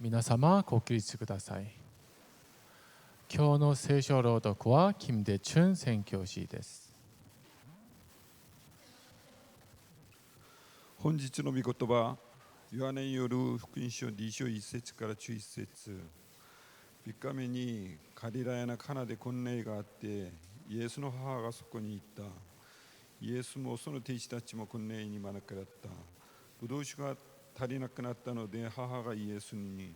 皆様ご起立ください。今日の聖書朗読は金大中宣教師です。本日の御言葉、ヨハネによる福音書2章1節から11節。3日目にガリラヤのカナで婚礼があって、イエスの母がそこに行った。イエスもその弟子たちも婚礼に招かれた。ブドウ酒が足りなくなったので、母がイエスに、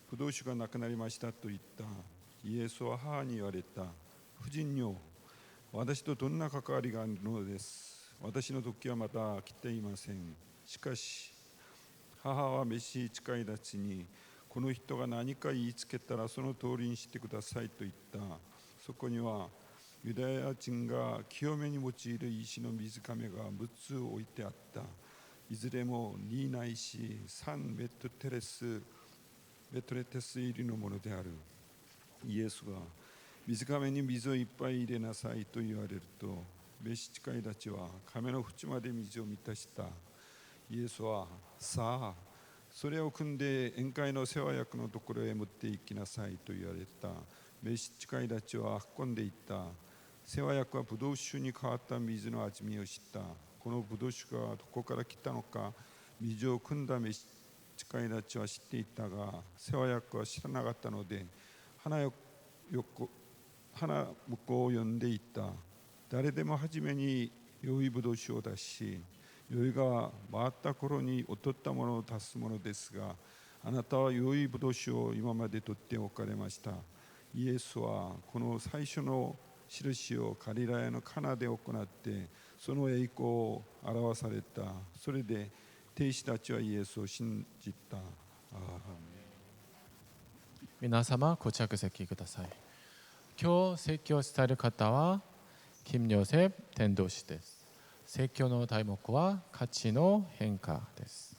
ブドウ酒がなくなりましたと言った。イエスは母に言われた。夫人よ、私とどんな関わりがあるのです。私の時はまだ来ていません。しかし、母は召し使いたちに、この人が何か言いつけたらその通りにしてくださいと言った。そこにはユダヤ人が清めに用いる石の水甕が6つ置いてあった。いずれも2ないし3メトレテス入りのものである。イエスは水甕に水をいっぱい入れなさいと言われると、召し使いたちは甕の縁まで水を満たした。イエスは、さあそれを汲んで宴会の世話役のところへ持って行きなさいと言われた。召し使いたちは運んでいった。世話役はブドウ酒に変わった水の味見を知った。このブドウ酒がどこから来たのか、水を汲んだ召し使いたちは知っていたが、世話役は知らなかったので、花婿を呼んでいった。誰でも初めに良いブドウ酒を出し、酔いが回った頃に劣ったものを足すものですが、あなたは良いブドウ酒を今まで取っておかれました。イエスはこの最初の印をガリラヤのカナで行って、その栄光を表された。それで弟子たちはイエスを信じた。皆様ご着席ください。今日説教を伝える方は金ヨセ伝道師です。説教の題目は価値の変化です。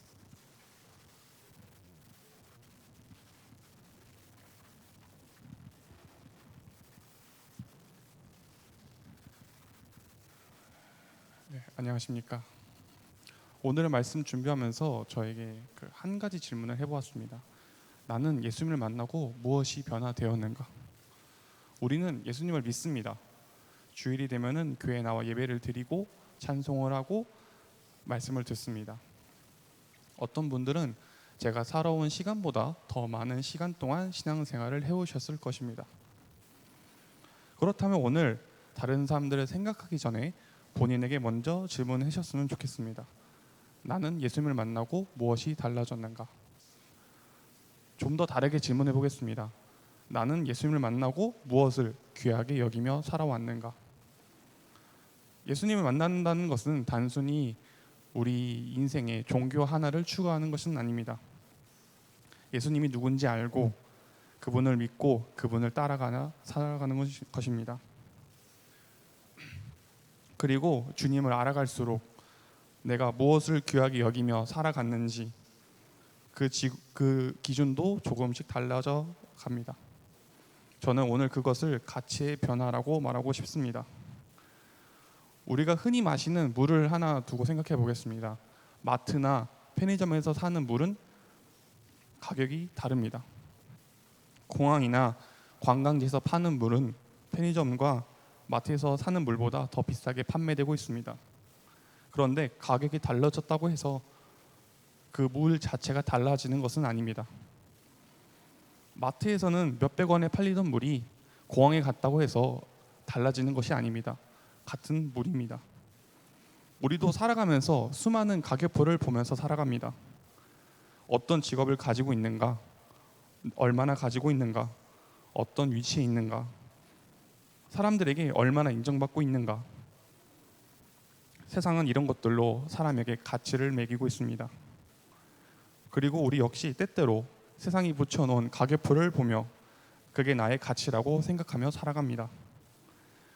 네, 안녕하십니까. 오늘의 말씀 준비하면서 저에게 한 가지 질문을 해보았습니다. 나는 예수님을 만나고 무엇이 변화되었는가? 우리는 예수님을 믿습니다. 주일이 되면은 교회에 나와 예배를 드리고 찬송을 하고 말씀을 듣습니다. 어떤 분들은 제가 살아온 시간보다 더 많은 시간 동안 신앙생활을 해오셨을 것입니다. 그렇다면 오늘 다른 사람들을 생각하기 전에 본인에게 먼저 질문하셨으면 좋겠습니다. 나는 예수님을 만나고 무엇이 달라졌는가? 좀 더 다르게 질문해 보겠습니다. 나는 예수님을 만나고 무엇을 귀하게 여기며 살아왔는가? 예수님을 만난다는 것은 단순히 우리 인생의 종교 하나를 추구하는 것은 아닙니다. 예수님이 누군지 알고 그분을 믿고 그분을 따라가나 살아가는 것입니다. 그리고 주님을 알아갈수록 내가 무엇을 귀하게 여기며 살아갔는지 그 기준도 조금씩 달라져 갑니다. 저는 오늘 그것을 가치의 변화라고 말하고 싶습니다. 우리가 흔히 마시는 물을 하나 두고 생각해 보겠습니다. 마트나 편의점에서 사는 물은 가격이 다릅니다. 공항이나 관광지에서 파는 물은 편의점과 마트에서 사는 물보다 더 비싸게 판매되고 있습니다. 그런데 가격이 달라졌다고 해서 그 물 자체가 달라지는 것은 아닙니다. 마트에서는 몇백 원에 팔리던 물이 공항에 갔다고 해서 달라지는 것이 아닙니다. 같은 물입니다. 우리도 살아가면서 수많은 가격표를 보면서 살아갑니다. 어떤 직업을 가지고 있는가, 얼마나 가지고 있는가, 어떤 위치에 있는가, 사람들에게 얼마나 인정받고 있는가. 세상은 이런 것들로 사람에게 가치를 매기고 있습니다. 그리고 우리 역시 때때로 세상이 붙여놓은 가격표를 보며 그게 나의 가치라고 생각하며 살아갑니다.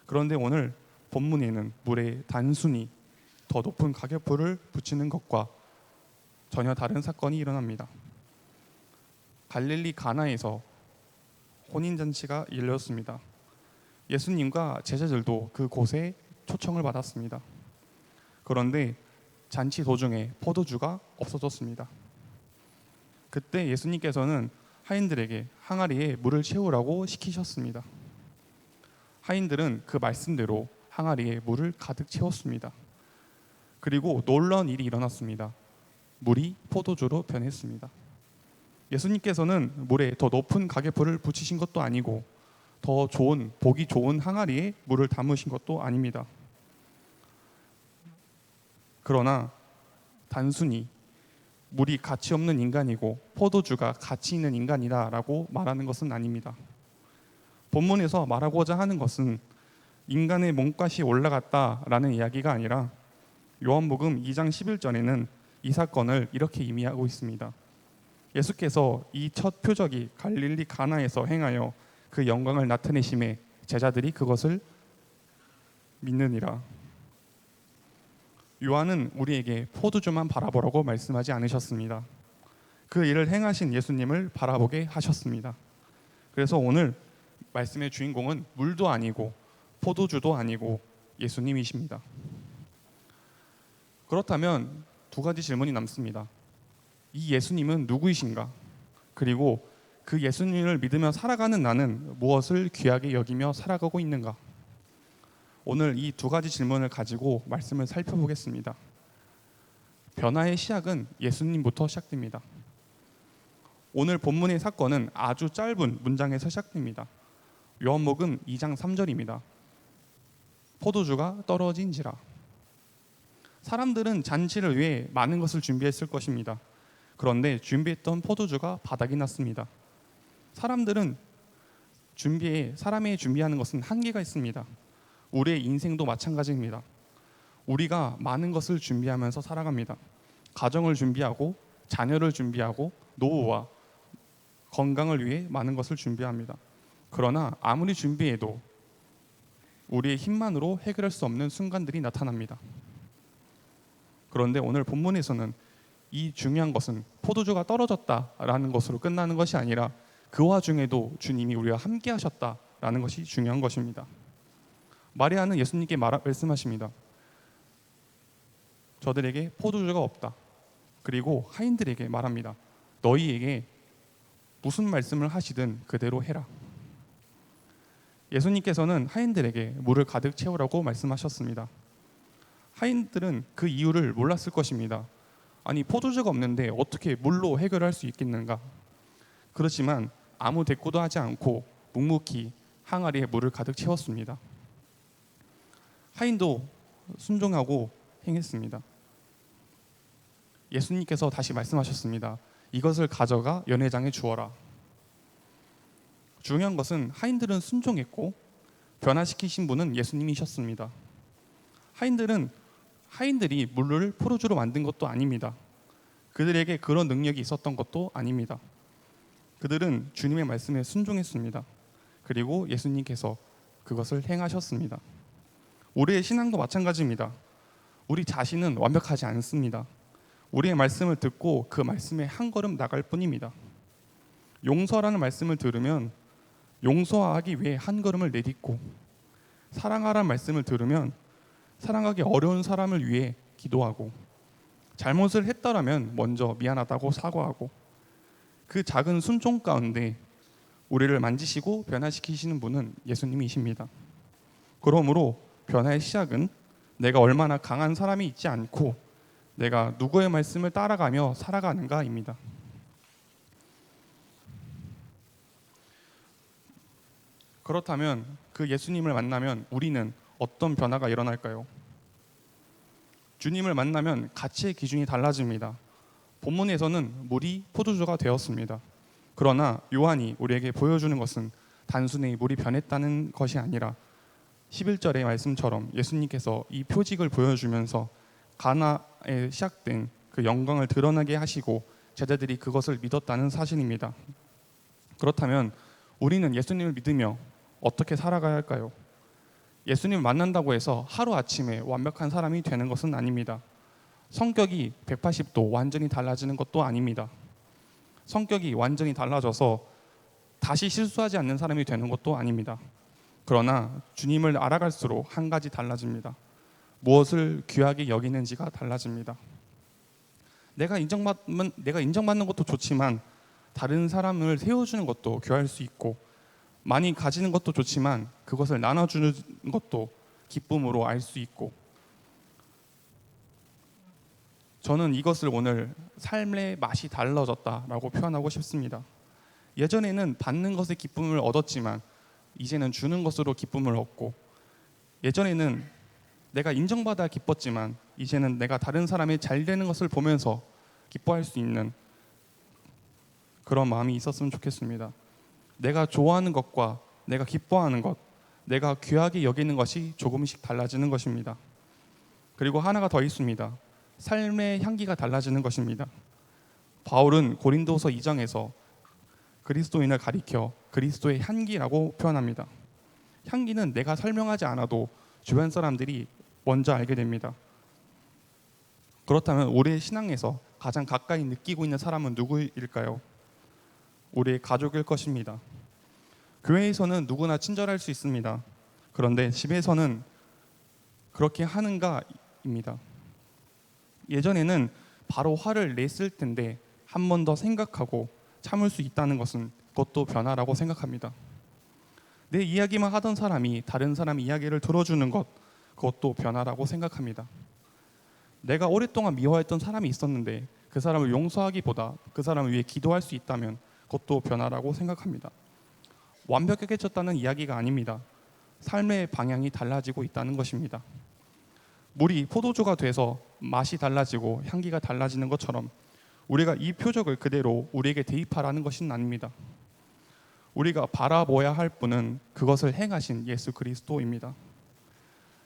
그런데 오늘 본문에는 물에 단순히 더 높은 가격표를 붙이는 것과 전혀 다른 사건이 일어납니다. 갈릴리 가나에서 혼인잔치가 열렸습니다. 예수님과 제자들도 그곳에 초청을 받았습니다. 그런데 잔치 도중에 포도주가 없어졌습니다. 그때 예수님께서는 하인들에게 항아리에 물을 채우라고 시키셨습니다. 하인들은 그 말씀대로 항아리에 물을 가득 채웠습니다. 그리고 놀라운 일이 일어났습니다. 물이 포도주로 변했습니다. 예수님께서는 물에 더 높은 가계부를 붙이신 것도 아니고 더 좋은 보기 좋은 항아리에 물을 담으신 것도 아닙니다. 그러나 단순히 물이 가치 없는 인간이고 포도주가 가치 있는 인간이다라고 말하는 것은 아닙니다. 본문에서 말하고자 하는 것은 인간의 몸값이 올라갔다라는 이야기가 아니라 요한복음 2장 11절에는 이 사건을 이렇게 의미하고 있습니다. 예수께서 이 첫 표적이 갈릴리 가나에서 행하여 그 영광을 나타내심에 제자들이 그것을 믿느니라. 요한은 우리에게 포도주만 바라보라고 말씀하지 않으셨습니다. 그 일을 행하신 예수님을 바라보게 하셨습니다. 그래서 오늘 말씀의 주인공은 물도 아니고 포도주도 아니고 예수님이십니다. 그렇다면 두 가지 질문이 남습니다. 이 예수님은 누구이신가? 그리고 그 예수님을 믿으며 살아가는 나는 무엇을 귀하게 여기며 살아가고 있는가? 오늘 이 두 가지 질문을 가지고 말씀을 살펴보겠습니다. 변화의 시작은 예수님부터 시작됩니다. 오늘 본문의 사건은 아주 짧은 문장에서 시작됩니다. 요한복음 2장 3절입니다. 포도주가 떨어진지라. 사람들은 잔치를 위해 많은 것을 준비했을 것입니다. 그런데 준비했던 포도주가 바닥이 났습니다. 사람들은 사람이 준비하는 것은 한계가 있습니다. 우리의 인생도 마찬가지입니다. 우리가 많은 것을 준비하면서 살아갑니다. 가정을 준비하고 자녀를 준비하고 노후와 건강을 위해 많은 것을 준비합니다. 그러나 아무리 준비해도 우리의 힘만으로 해결할 수 없는 순간들이 나타납니다. 그런데 오늘 본문에서는 이 중요한 것은 포도주가 떨어졌다라는 것으로 끝나는 것이 아니라 그 와중에도 주님이 우리와 함께 하셨다라는 것이 중요한 것입니다. 마리아는 예수님께 말씀하십니다. 저들에게 포도주가 없다. 그리고 하인들에게 말합니다. 너희에게 무슨 말씀을 하시든 그대로 해라. 예수님께서는 하인들에게 물을 가득 채우라고 말씀하셨습니다. 하인들은 그 이유를 몰랐을 것입니다. 아니 포도주가 없는데 어떻게 물로 해결할 수 있겠는가? 그렇지만 아무 대꾸도 하지 않고 묵묵히 항아리에 물을 가득 채웠습니다. 하인도 순종하고 행했습니다. 예수님께서 다시 말씀하셨습니다. 이것을 가져가 연회장에 주어라. 중요한 것은 하인들은 순종했고 변화시키신 분은 예수님이셨습니다. 하인들이 물을 포도주로 만든 것도 아닙니다. 그들에게 그런 능력이 있었던 것도 아닙니다. 그들은 주님의 말씀에 순종했습니다. 그리고 예수님께서 그것을 행하셨습니다. 우리의 신앙도 마찬가지입니다. 우리 자신은 완벽하지 않습니다. 우리의 말씀을 듣고 그 말씀에 한 걸음 나갈 뿐입니다. 용서라는 말씀을 들으면 용서하기 위해 한 걸음을 내딛고, 사랑하라는 말씀을 들으면 사랑하기 어려운 사람을 위해 기도하고, 잘못을 했더라면 먼저 미안하다고 사과하고, 그 작은 순종 가운데 우리를 만지시고 변화시키시는 분은 예수님이십니다. 그러므로 변화의 시작은 내가 얼마나 강한 사람이 있지 않고 내가 누구의 말씀을 따라가며 살아가는가입니다. 그렇다면 그 예수님을 만나면 우리는 어떤 변화가 일어날까요? 주님을 만나면 가치의 기준이 달라집니다. 본문에서는 물이 포도주가 되었습니다. 그러나 요한이 우리에게 보여주는 것은 단순히 물이 변했다는 것이 아니라 11절의 말씀처럼 예수님께서 이 표직을 보여주면서 가나에 시작된 그 영광을 드러나게 하시고 제자들이 그것을 믿었다는 사실입니다. 그렇다면 우리는 예수님을 믿으며 어떻게 살아가야 할까요? 예수님을 만난다고 해서 하루아침에 완벽한 사람이 되는 것은 아닙니다. 성격이 180도 완전히 달라지는 것도 아닙니다. 성격이 완전히 달라져서 다시 실수하지 않는 사람이 되는 것도 아닙니다. 그러나 주님을 알아갈수록 한 가지 달라집니다. 무엇을 귀하게 여기는지가 달라집니다. 내가 인정받는 것도 좋지만 다른 사람을 세워주는 것도 귀할 수 있고, 많이 가지는 것도 좋지만 그것을 나눠주는 것도 기쁨으로 알 수 있고, 저는 이것을 오늘 삶의 맛이 달라졌다라고 표현하고 싶습니다. 예전에는 받는 것에 기쁨을 얻었지만 이제는 주는 것으로 기쁨을 얻고, 예전에는 내가 인정받아 기뻤지만 이제는 내가 다른 사람이 잘 되는 것을 보면서 기뻐할 수 있는 그런 마음이 있었으면 좋겠습니다. 내가 좋아하는 것과 내가 기뻐하는 것, 내가 귀하게 여기는 것이 조금씩 달라지는 것입니다. 그리고 하나가 더 있습니다. 삶의 향기가 달라지는 것입니다. 바울은 고린도서 2장에서 그리스도인을 가리켜 그리스도의 향기라고 표현합니다. 향기는 내가 설명하지 않아도 주변 사람들이 먼저 알게 됩니다. 그렇다면 우리의 신앙에서 가장 가까이 느끼고 있는 사람은 누구일까요? 우리의 가족일 것입니다. 교회에서는 누구나 친절할 수 있습니다. 그런데 집에서는 그렇게 하는가입니다. 예전에는 바로 화를 냈을 텐데 한 번 더 생각하고 참을 수 있다는 것은 그것도 변화라고 생각합니다. 내 이야기만 하던 사람이 다른 사람 이야기를 들어주는 것, 그것도 변화라고 생각합니다. 내가 오랫동안 미워했던 사람이 있었는데 그 사람을 용서하기보다 그 사람을 위해 기도할 수 있다면 그것도 변화라고 생각합니다. 완벽해졌다는 이야기가 아닙니다. 삶의 방향이 달라지고 있다는 것입니다. 물이 포도주가 돼서 맛이 달라지고 향기가 달라지는 것처럼 우리가 이 표적을 그대로 우리에게 대입하라는 것은 아닙니다. 우리가 바라보아야 할 분은 그것을 행하신 예수 그리스도입니다.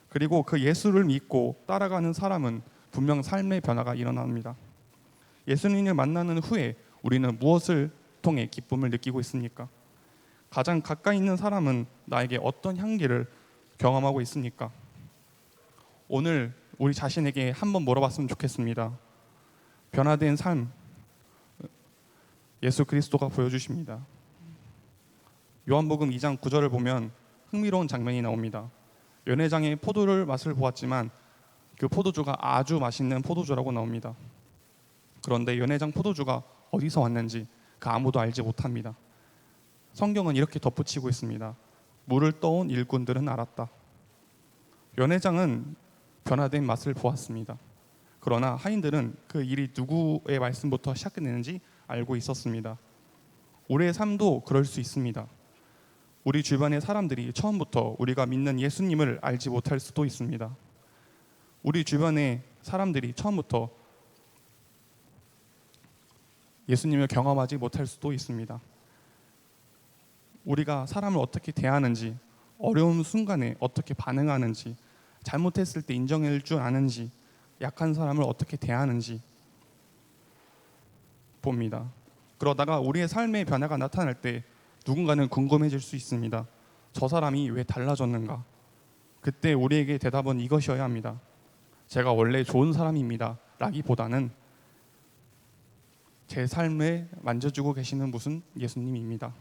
그리고 그 예수를 믿고 따라가는 사람은 분명 삶의 변화가 일어납니다. 예수님을 만나는 후에 우리는 무엇을 통해 기쁨을 느끼고 있습니까? 가장 가까이 있는 사람은 나에게 어떤 향기를 경험하고 있습니까? 오늘 우리 자신에게 한번 물어봤으면 좋겠습니다. 변화된 삶, 예수 그리스도가 보여주십니다. 요한복음 2장 9절을 보면 흥미로운 장면이 나옵니다. 연회장의 포도를 맛을 보았지만 그 포도주가 아주 맛있는 포도주라고 나옵니다. 그런데 연회장 포도주가 어디서 왔는지 그 아무도 알지 못합니다. 성경은 이렇게 덧붙이고 있습니다. 물을 떠온 일꾼들은 알았다. 연회장은 변화된 맛을 보았습니다. 그러나 하인들은 그 일이 누구의 말씀부터 시작되는지 알고 있었습니다. 우리의 삶도 그럴 수 있습니다. 우리 주변의 사람들이 처음부터 우리가 믿는 예수님을 알지 못할 수도 있습니다. 우리 주변의 사람들이 처음부터 예수님을 경험하지 못할 수도 있습니다. 우리가 사람을 어떻게 대하는지, 어려운 순간에 어떻게 반응하는지, 잘못했을 때 인정할 줄 아는지, 약한 사람을 어떻게 대하는지 봅니다. 그러다가 우리의 삶의 변화가 나타날 때 누군가는 궁금해질 수 있습니다. 저 사람이 왜 달라졌는가? 그때 우리에게 대답은 이것이어야 합니다. 제가 원래 좋은 사람입니다 라기보다는 제 삶에 만져주고 계시는 무슨 예수님입니다.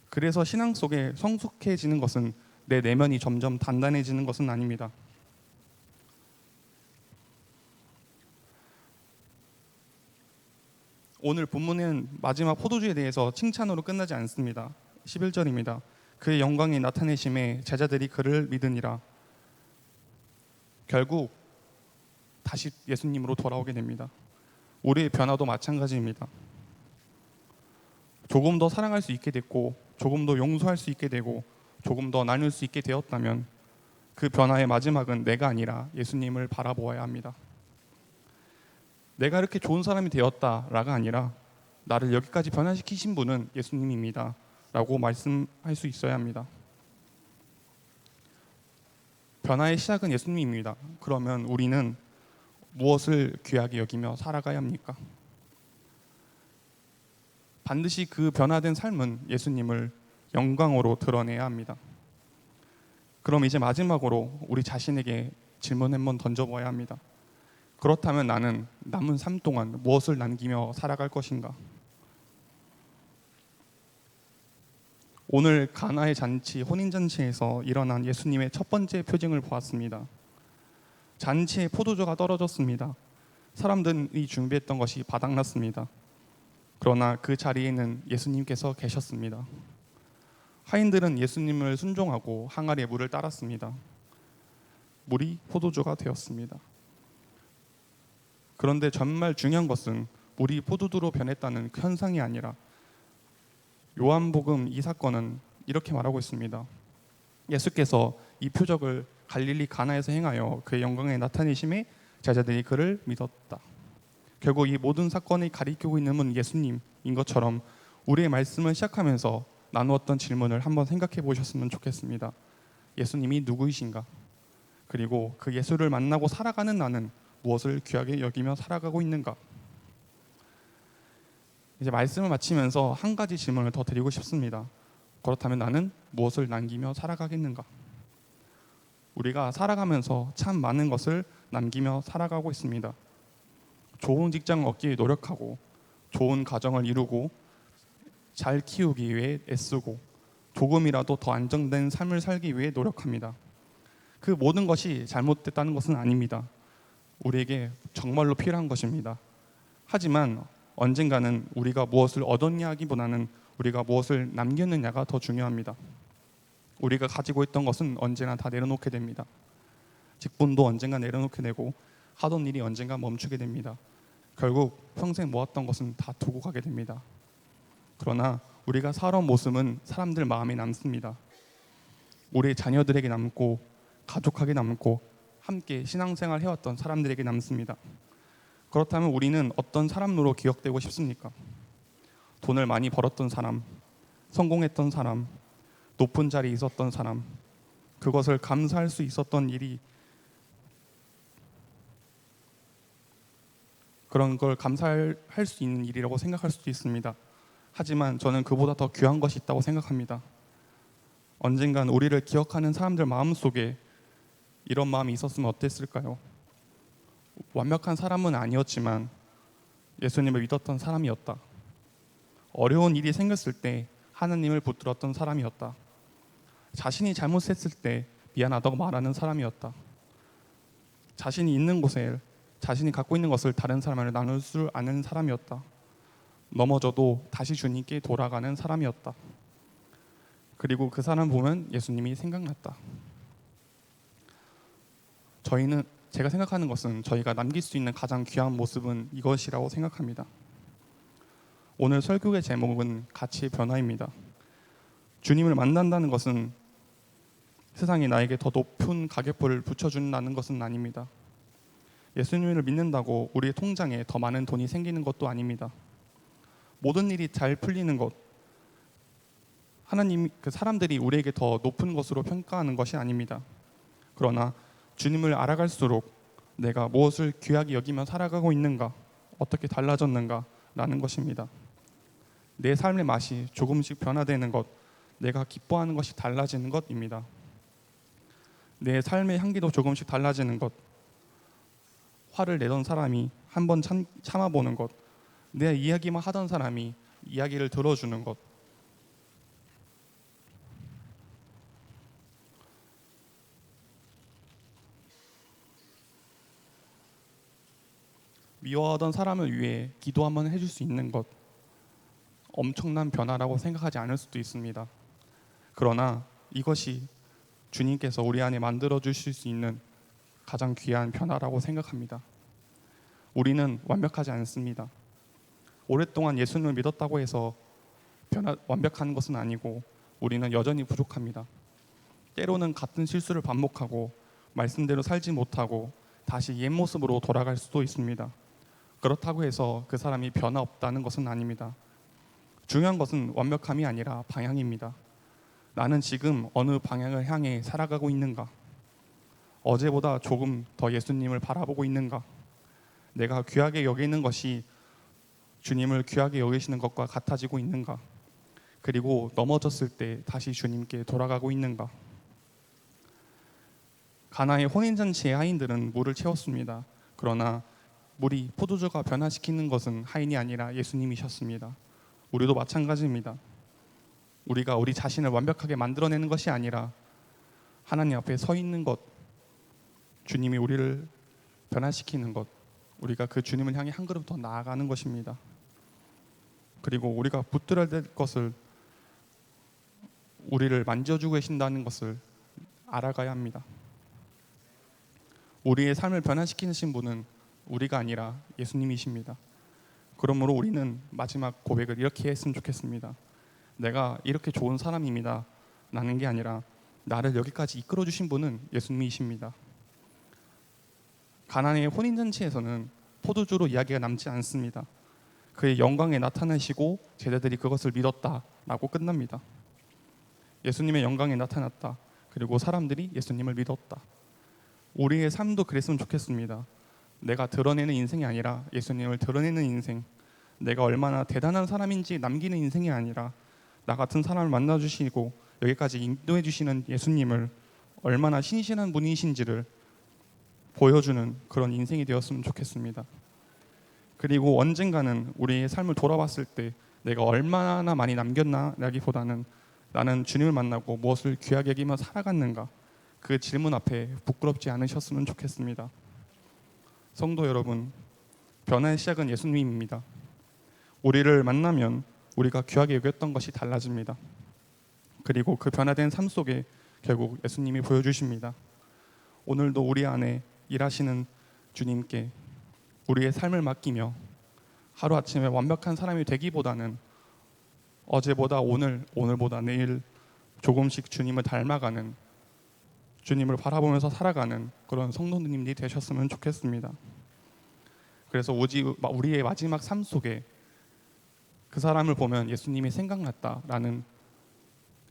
그래서 신앙 속에 성숙해지는 것은 내 내면이 점점 단단해지는 것은 아닙니다. 오늘 본문은 마지막 포도주에 대해서 칭찬으로 끝나지 않습니다. 11절입니다. 그의 영광이 나타내심에 제자들이 그를 믿으니라. 결국 다시 예수님으로 돌아오게 됩니다. 우리의 변화도 마찬가지입니다. 조금 더 사랑할 수 있게 됐고, 조금 더 용서할 수 있게 되고, 조금 더 나눌 수 있게 되었다면 그 변화의 마지막은 내가 아니라 예수님을 바라보아야 합니다. 내가 이렇게 좋은 사람이 되었다라가 아니라 나를 여기까지 변화시키신 분은 예수님입니다 라고 말씀할 수 있어야 합니다. 변화의 시작은 예수님입니다. 그러면 우리는 무엇을 귀하게 여기며 살아가야 합니까? 반드시 그 변화된 삶은 예수님을 영광으로 드러내야 합니다. 그럼 이제 마지막으로 우리 자신에게 질문 한번 던져봐야 합니다. 그렇다면 나는 남은 삶 동안 무엇을 남기며 살아갈 것인가? 오늘 가나의 잔치, 혼인잔치에서 일어난 예수님의 첫 번째 표징을 보았습니다. 잔치에 포도주가 떨어졌습니다. 사람들이 준비했던 것이 바닥났습니다. 그러나 그 자리에는 예수님께서 계셨습니다. 하인들은 예수님을 순종하고 항아리에 물을 따랐습니다. 물이 포도주가 되었습니다. 그런데 정말 중요한 것은 물이 포도주로 변했다는 그 현상이 아니라 요한복음 이 사건은 이렇게 말하고 있습니다. 예수께서 이 표적을 갈릴리 가나에서 행하여 그의 영광에 나타내심에 제자들이 그를 믿었다. 결국 이 모든 사건이 가리키고 있는 분 예수님인 것처럼 우리의 말씀을 시작하면서 나누었던 질문을 한번 생각해 보셨으면 좋겠습니다. 예수님이 누구이신가? 그리고 그 예수를 만나고 살아가는 나는 무엇을 귀하게 여기며 살아가고 있는가? 이제 말씀을 마치면서 한 가지 질문을 더 드리고 싶습니다. 그렇다면 나는 무엇을 남기며 살아가겠는가? 우리가 살아가면서 참 많은 것을 남기며 살아가고 있습니다. 좋은 직장을 얻기 위해 노력하고 좋은 가정을 이루고 잘 키우기 위해 애쓰고 조금이라도 더 안정된 삶을 살기 위해 노력합니다. 그 모든 것이 잘못됐다는 것은 아닙니다. 우리에게 정말로 필요한 것입니다. 하지만 언젠가는 우리가 무엇을 얻었냐 하기보다는 우리가 무엇을 남겼느냐가 더 중요합니다. 우리가 가지고 있던 것은 언제나 다 내려놓게 됩니다. 직분도 언젠가 내려놓게 되고 하던 일이 언젠가 멈추게 됩니다. 결국 평생 모았던 것은 다 두고 가게 됩니다. 그러나 우리가 살아온 모습은 사람들 마음에 남습니다. 우리 자녀들에게 남고 가족에게 남고 함께 신앙생활 해왔던 사람들에게 남습니다. 그렇다면 우리는 어떤 사람으로 기억되고 싶습니까? 돈을 많이 벌었던 사람, 성공했던 사람, 높은 자리에 있었던 사람, 그것을 감사할 수 있었던 일이 그런 걸 감사할 수 있는 일이라고 생각할 수도 있습니다. 하지만 저는 그보다 더 귀한 것이 있다고 생각합니다. 언젠간 우리를 기억하는 사람들 마음속에 이런 마음이 있었으면 어땠을까요? 완벽한 사람은 아니었지만 예수님을 믿었던 사람이었다. 어려운 일이 생겼을 때 하나님을 붙들었던 사람이었다. 자신이 잘못했을 때 미안하다고 말하는 사람이었다. 자신이 있는 곳에 자신이 갖고 있는 것을 다른 사람을 나눌 줄 아는 사람이었다. 넘어져도 다시 주님께 돌아가는 사람이었다. 그리고 그 사람 보면 예수님이 생각났다. 제가 생각하는 것은 저희가 남길 수 있는 가장 귀한 모습은 이것이라고 생각합니다. 오늘 설교의 제목은 가치의 변화입니다. 주님을 만난다는 것은 세상이 나에게 더 높은 가격표를 붙여준다는 것은 아닙니다. 예수님을 믿는다고 우리의 통장에 더 많은 돈이 생기는 것도 아닙니다. 모든 일이 잘 풀리는 것, 하나님 그 사람들이 우리에게 더 높은 것으로 평가하는 것이 아닙니다. 그러나 주님을 알아갈수록 내가 무엇을 귀하게 여기며 살아가고 있는가, 어떻게 달라졌는가라는 것입니다. 내 삶의 맛이 조금씩 변화되는 것, 내가 기뻐하는 것이 달라지는 것입니다. 내 삶의 향기도 조금씩 달라지는 것, 화를 내던 사람이 한번 참아보는 것, 내 이야기만 하던 사람이 이야기를 들어주는 것, 미워하던 사람을 위해 기도 한번 해줄 수 있는 것, 엄청난 변화라고 생각하지 않을 수도 있습니다. 그러나 이것이 주님께서 우리 안에 만들어 주실 수 있는 가장 귀한 변화라고 생각합니다. 우리는 완벽하지 않습니다. 오랫동안 예수님을 믿었다고 해서 완벽한 것은 아니고 우리는 여전히 부족합니다. 때로는 같은 실수를 반복하고 말씀대로 살지 못하고 다시 옛 모습으로 돌아갈 수도 있습니다. 그렇다고 해서 그 사람이 변화 없다는 것은 아닙니다. 중요한 것은 완벽함이 아니라 방향입니다. 나는 지금 어느 방향을 향해 살아가고 있는가? 어제보다 조금 더 예수님을 바라보고 있는가? 내가 귀하게 여기는 것이 주님을 귀하게 여기시는 것과 같아지고 있는가? 그리고 넘어졌을 때 다시 주님께 돌아가고 있는가? 가나의 혼인잔치의 하인들은 물을 채웠습니다. 그러나 물이 포도주가 변화시키는 것은 하인이 아니라 예수님이셨습니다. 우리도 마찬가지입니다. 우리가 우리 자신을 완벽하게 만들어내는 것이 아니라 하나님 앞에 서 있는 것, 주님이 우리를 변화시키는 것, 우리가 그 주님을 향해 한 걸음 더 나아가는 것입니다. 그리고 우리가 붙들어야 될 것을, 우리를 만져주고 계신다는 것을 알아가야 합니다. 우리의 삶을 변화시키신 분은 우리가 아니라 예수님이십니다. 그러므로 우리는 마지막 고백을 이렇게 했으면 좋겠습니다. 내가 이렇게 좋은 사람입니다 라는 게 아니라 나를 여기까지 이끌어 주신 분은 예수님이십니다. 가나의 혼인잔치에서는 포도주로 이야기가 남지 않습니다. 그의 영광에 나타나시고 제자들이 그것을 믿었다라고 끝납니다. 예수님의 영광에 나타났다. 그리고 사람들이 예수님을 믿었다. 우리의 삶도 그랬으면 좋겠습니다. 내가 드러내는 인생이 아니라 예수님을 드러내는 인생, 내가 얼마나 대단한 사람인지 남기는 인생이 아니라 나 같은 사람을 만나주시고 여기까지 인도해 주시는 예수님을 얼마나 신실한 분이신지를 보여주는 그런 인생이 되었으면 좋겠습니다. 그리고 언젠가는 우리의 삶을 돌아봤을 때 내가 얼마나 많이 남겼나라기보다는 나는 주님을 만나고 무엇을 귀하게 여기며 살아갔는가, 그 질문 앞에 부끄럽지 않으셨으면 좋겠습니다. 성도 여러분, 변화의 시작은 예수님입니다. 우리를 만나면 우리가 귀하게 여겼던 것이 달라집니다. 그리고 그 변화된 삶 속에 결국 예수님이 보여주십니다. 오늘도 우리 안에 일하시는 주님께 우리의 삶을 맡기며 하루아침에 완벽한 사람이 되기보다는 어제보다 오늘, 오늘보다 내일 조금씩 주님을 닮아가는, 주님을 바라보면서 살아가는 그런 성도님들이 되셨으면 좋겠습니다. 그래서 우리의 마지막 삶 속에 그 사람을 보면 예수님이 생각났다라는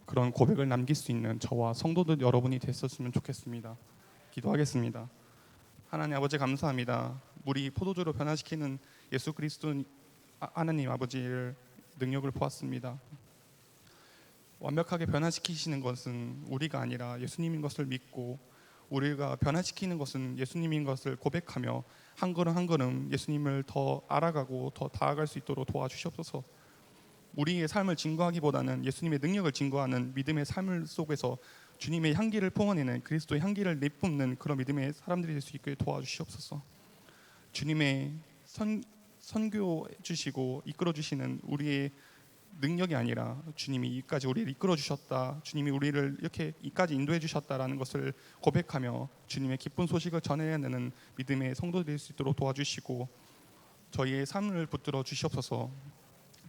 그런 고백을 남길 수 있는 저와 성도들 여러분이 됐었으면 좋겠습니다. 기도하겠습니다. 하나님 아버지 감사합니다. 우리 포도주로 변화시키는 예수 그리스도 하나님 아버지를 능력을 보았습니다. 완벽하게 변화시키시는 것은 우리가 아니라 예수님인 것을 믿고, 우리가 변화시키는 것은 예수님인 것을 고백하며 한 걸음 한 걸음 예수님을 더 알아가고 더 다가갈 수 있도록 도와주시옵소서. 우리의 삶을 증거하기보다는 예수님의 능력을 증거하는 믿음의 삶 속에서 주님의 향기를 뿜어내는, 그리스도의 향기를 내뿜는 그런 믿음의 사람들이 될 수 있게 도와주시옵소서. 주님의 선교해 주시고 이끌어 주시는 우리의 능력이 아니라 주님이 이까지 우리를 이끌어 주셨다, 주님이 우리를 이렇게 이까지 인도해 주셨다라는 것을 고백하며 주님의 기쁜 소식을 전해야 되는 믿음의 성도들이 될 수 있도록 도와주시고 저희의 삶을 붙들어 주시옵소서.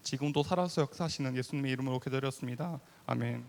지금도 살아서 역사하시는 예수님의 이름으로 기도드렸습니다. 아멘.